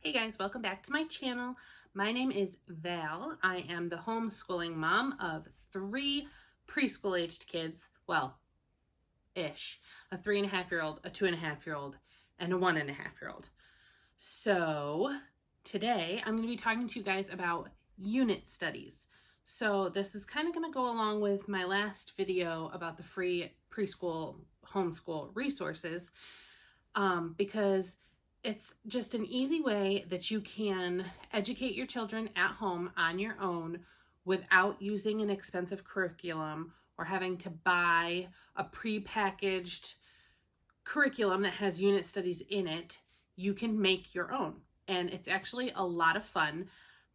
Hey guys, welcome back to my channel. My name is Val. I am the homeschooling mom of 3 preschool aged kids. Well, ish. A 3.5-year-old, a 2.5-year-old, and a 1.5-year-old. So today I'm going to be talking to you guys about unit studies. So this is kind of going to go along with my last video about the free preschool homeschool resources because it's just an easy way that you can educate your children at home on your own without using an expensive curriculum or having to buy a prepackaged curriculum that has unit studies in it. You can make your own, and it's actually a lot of fun.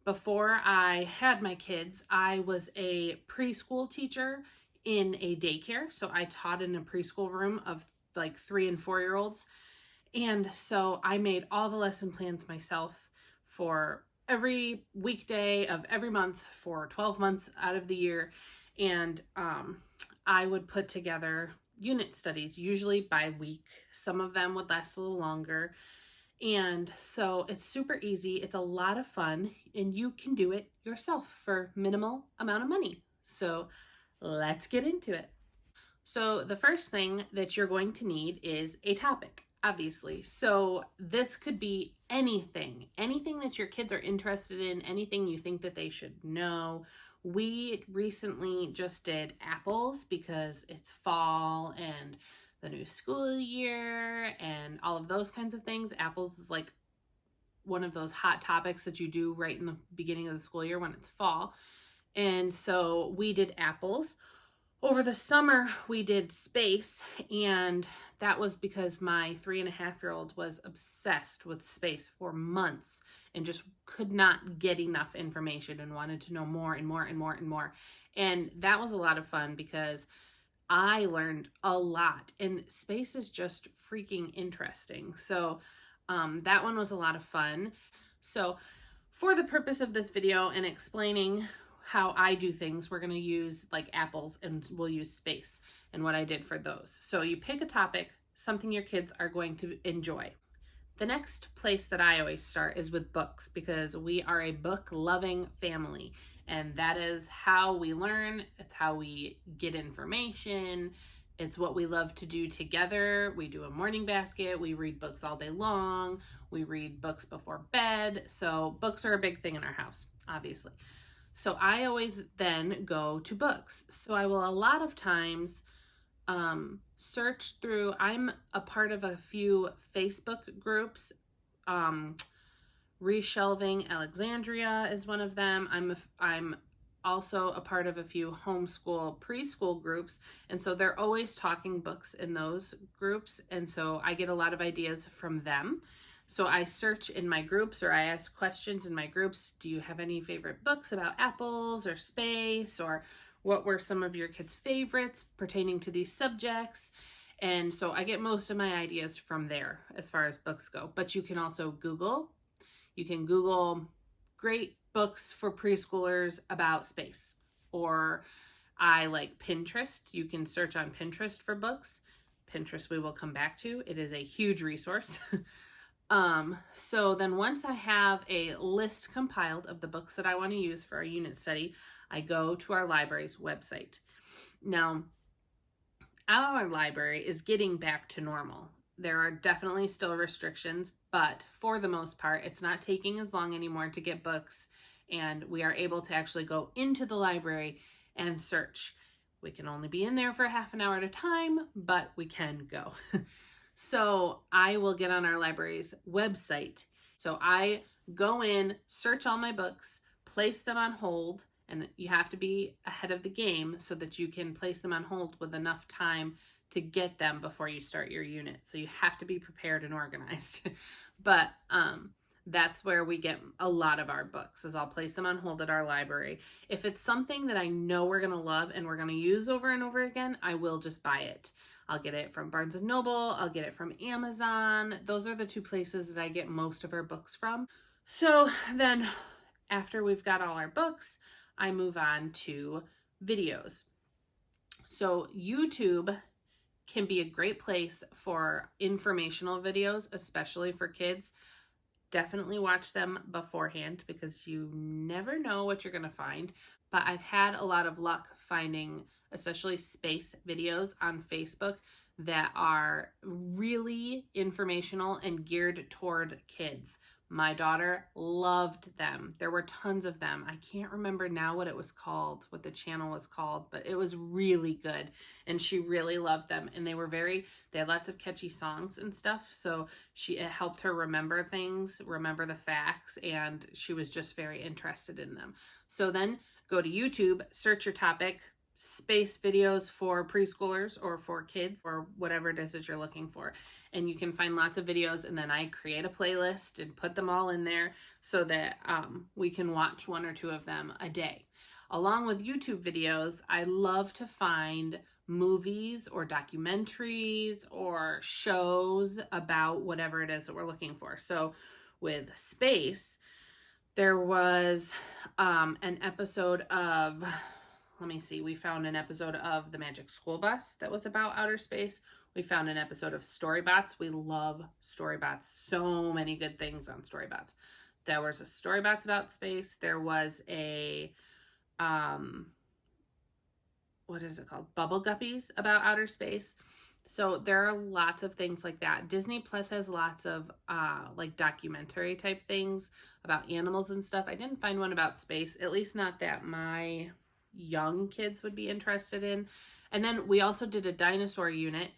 Before I had my kids, I was a preschool teacher in a daycare, so I taught in a preschool room of like 3 and 4-year-olds. And so I made all the lesson plans myself for every weekday of every month for 12 months out of the year. And I would put together unit studies, usually by week. Some of them would last a little longer. And so it's super easy. It's a lot of fun, and you can do it yourself for minimal amount of money. So let's get into it. So the first thing that you're going to need is a topic, obviously. So this could be anything that your kids are interested in, anything you think that they should know. We recently just did apples because it's fall and the new school year and all of those kinds of things. Apples is like one of those hot topics that you do right in the beginning of the school year when it's fall. And so we did apples. Over the summer, we did space, and that was because my 3.5-year-old was obsessed with space for months and just could not get enough information and wanted to know more and more and more and more. And that was a lot of fun because I learned a lot, and space is just freaking interesting. So that one was a lot of fun. So for the purpose of this video and explaining how I do things, we're going to use like apples, and we'll use space and what I did for those. So you pick a topic, something your kids are going to enjoy. The next place that I always start is with books, because we are a book-loving family, and that is how we learn. It's how we get information. It's what we love to do together. We do a morning basket. We read books all day long. We read books before bed. So books are a big thing in our house, obviously. So I always then go to books. So I will a lot of times search through. I'm a part of a few Facebook groups. Reshelving Alexandria is one of them. I'm also a part of a few homeschool preschool groups, and so they're always talking books in those groups, and so I get a lot of ideas from them. So I search in my groups, or I ask questions in my groups. Do you have any favorite books about apples or space, or what were some of your kids' favorites pertaining to these subjects? And so I get most of my ideas from there as far as books go. But you can also Google. You can Google great books for preschoolers about space. Or I like Pinterest. You can search on Pinterest for books. Pinterest we will come back to. It is a huge resource. So then once I have a list compiled of the books that I want to use for our unit study, I go to our library's website. Now, our library is getting back to normal. There are definitely still restrictions, but for the most part, it's not taking as long anymore to get books, and we are able to actually go into the library and search. We can only be in there for half an hour at a time, but we can go. So I will get on our library's website. So I go in, search all my books, place them on hold, and you have to be ahead of the game so that you can place them on hold with enough time to get them before you start your unit. So you have to be prepared and organized. But that's where we get a lot of our books, is I'll place them on hold at our library. If it's something that I know we're going to love and we're going to use over and over again, I will just buy it. I'll get it from Barnes & Noble. I'll get it from Amazon. Those are the 2 places that I get most of our books from. So then after we've got all our books, I move on to videos. So YouTube can be a great place for informational videos, especially for kids. definitely watch them beforehand because you never know what you're going to find. But I've had a lot of luck finding especially space videos on Facebook that are really informational and geared toward kids. My daughter loved them. There were tons of them. I can't remember now what it was called, what the channel was called, but it was really good and she really loved them. And they had lots of catchy songs and stuff. So it helped her remember things, remember the facts, and she was just very interested in them. So then go to YouTube, search your topic, space videos for preschoolers or for kids or whatever it is that you're looking for. And you can find lots of videos, and then I create a playlist and put them all in there so that we can watch one or two of them a day. Along with YouTube videos, I love to find movies or documentaries or shows about whatever it is that we're looking for. So with space, there was an episode of, we found an episode of The Magic School Bus that was about outer space. We found an episode of Storybots. We love Storybots. So many good things on Storybots. There was a Storybots about space. There was a, what is it called? Bubble Guppies about outer space. So there are lots of things like that. Disney Plus has lots of like documentary type things about animals and stuff. I didn't find one about space, at least not that my young kids would be interested in. And then we also did a dinosaur unit,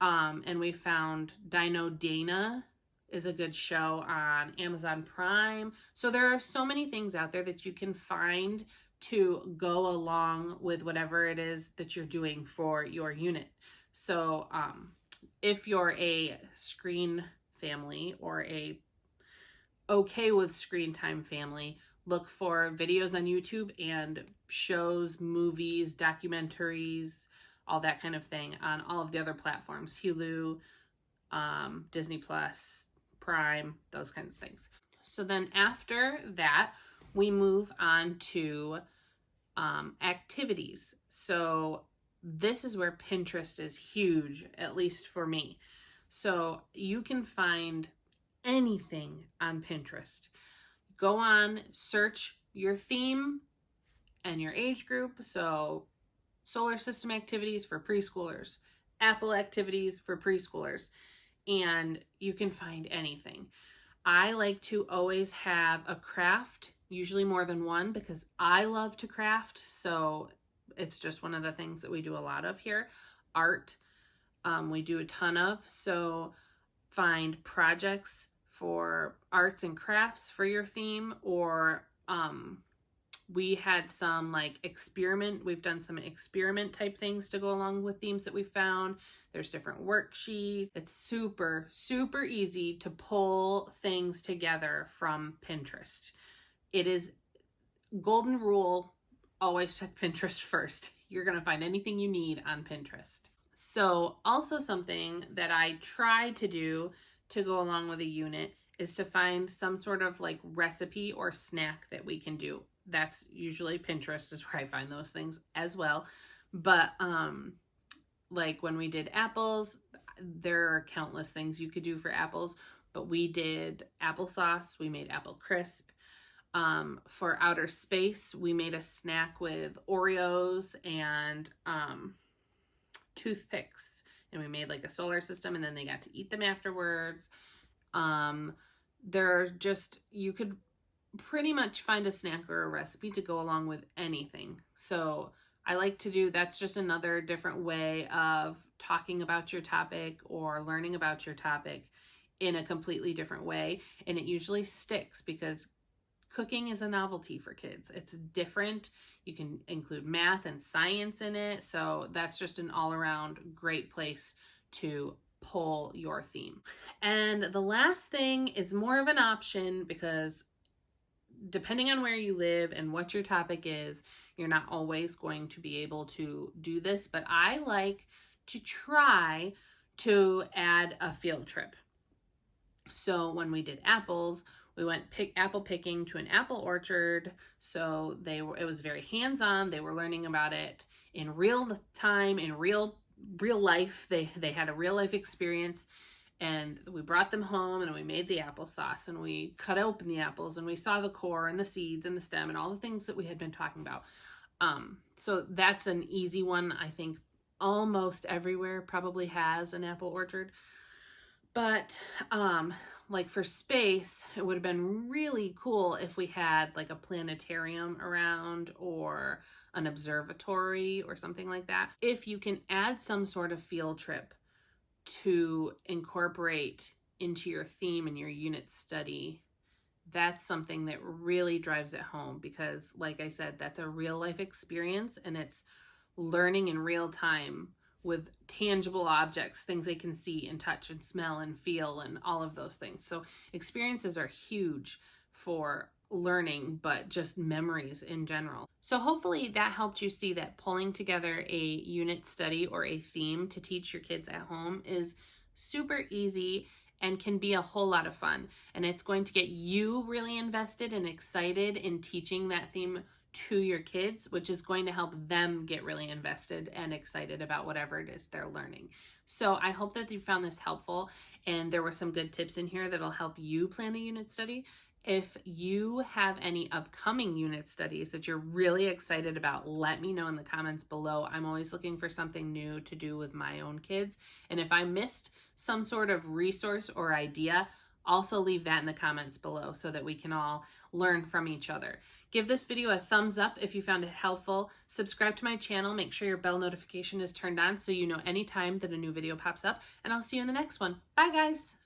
and we found Dino Dana is a good show on Amazon Prime. So there are so many things out there that you can find to go along with whatever it is that you're doing for your unit. So if you're a screen family or a okay with screen time family, look for videos on YouTube and shows, movies, documentaries, all that kind of thing on all of the other platforms, Hulu, Disney Plus, Prime, those kinds of things. So then after that, we move on to activities. So this is where Pinterest is huge, at least for me. So you can find anything on Pinterest. Go on, search your theme and your age group. So solar system activities for preschoolers, Apple activities for preschoolers, and you can find anything. I like to always have a craft, usually more than one, because I love to craft. So it's just one of the things that we do a lot of here. Art, we do a ton of. So find projects for arts and crafts for your theme, or we had some we've done some experiment type things to go along with themes that we found. There's different worksheets. It's super, super easy to pull things together from Pinterest. It is golden rule, always check Pinterest first. You're going to find anything you need on Pinterest. So also something that I try to do to go along with a unit is to find some sort of recipe or snack that we can do. That's usually Pinterest is where I find those things as well. But when we did apples, there are countless things you could do for apples, but we did applesauce, we made apple crisp. For outer space, we made a snack with Oreos and toothpicks, and we made a solar system, and then they got to eat them afterwards. You could pretty much find a snack or a recipe to go along with anything. So I like to do, that's just another different way of talking about your topic or learning about your topic in a completely different way. And it usually sticks because cooking is a novelty for kids. It's different. You can include math and science in it. So that's just an all-around great place to pull your theme. And the last thing is more of an option because depending on where you live and what your topic is, you're not always going to be able to do this, but I like to try to add a field trip. So when we did apples, we went apple picking to an apple orchard. So it was very hands-on. They were learning about it in real time, in real life. They had a real life experience. And we brought them home and we made the applesauce and we cut open the apples and we saw the core and the seeds and the stem and all the things that we had been talking about. So that's an easy one. I think almost everywhere probably has an apple orchard. But like for space, it would have been really cool if we had like a planetarium around or an observatory or something like that. If you can add some sort of field trip to incorporate into your theme and your unit study, that's something that really drives it home, because like I said, that's a real life experience and it's learning in real time with tangible objects, things they can see and touch and smell and feel and all of those things. So experiences are huge for learning, but just memories in general. So hopefully that helped you see that pulling together a unit study or a theme to teach your kids at home is super easy and can be a whole lot of fun. And it's going to get you really invested and excited in teaching that theme to your kids, which is going to help them get really invested and excited about whatever it is they're learning. So I hope that you found this helpful and there were some good tips in here that'll help you plan a unit study. If you have any upcoming unit studies that you're really excited about, let me know in the comments below. I'm always looking for something new to do with my own kids. And if I missed some sort of resource or idea, also leave that in the comments below so that we can all learn from each other. Give this video a thumbs up if you found it helpful. Subscribe to my channel. Make sure your bell notification is turned on so you know anytime that a new video pops up. And I'll see you in the next one. Bye, guys.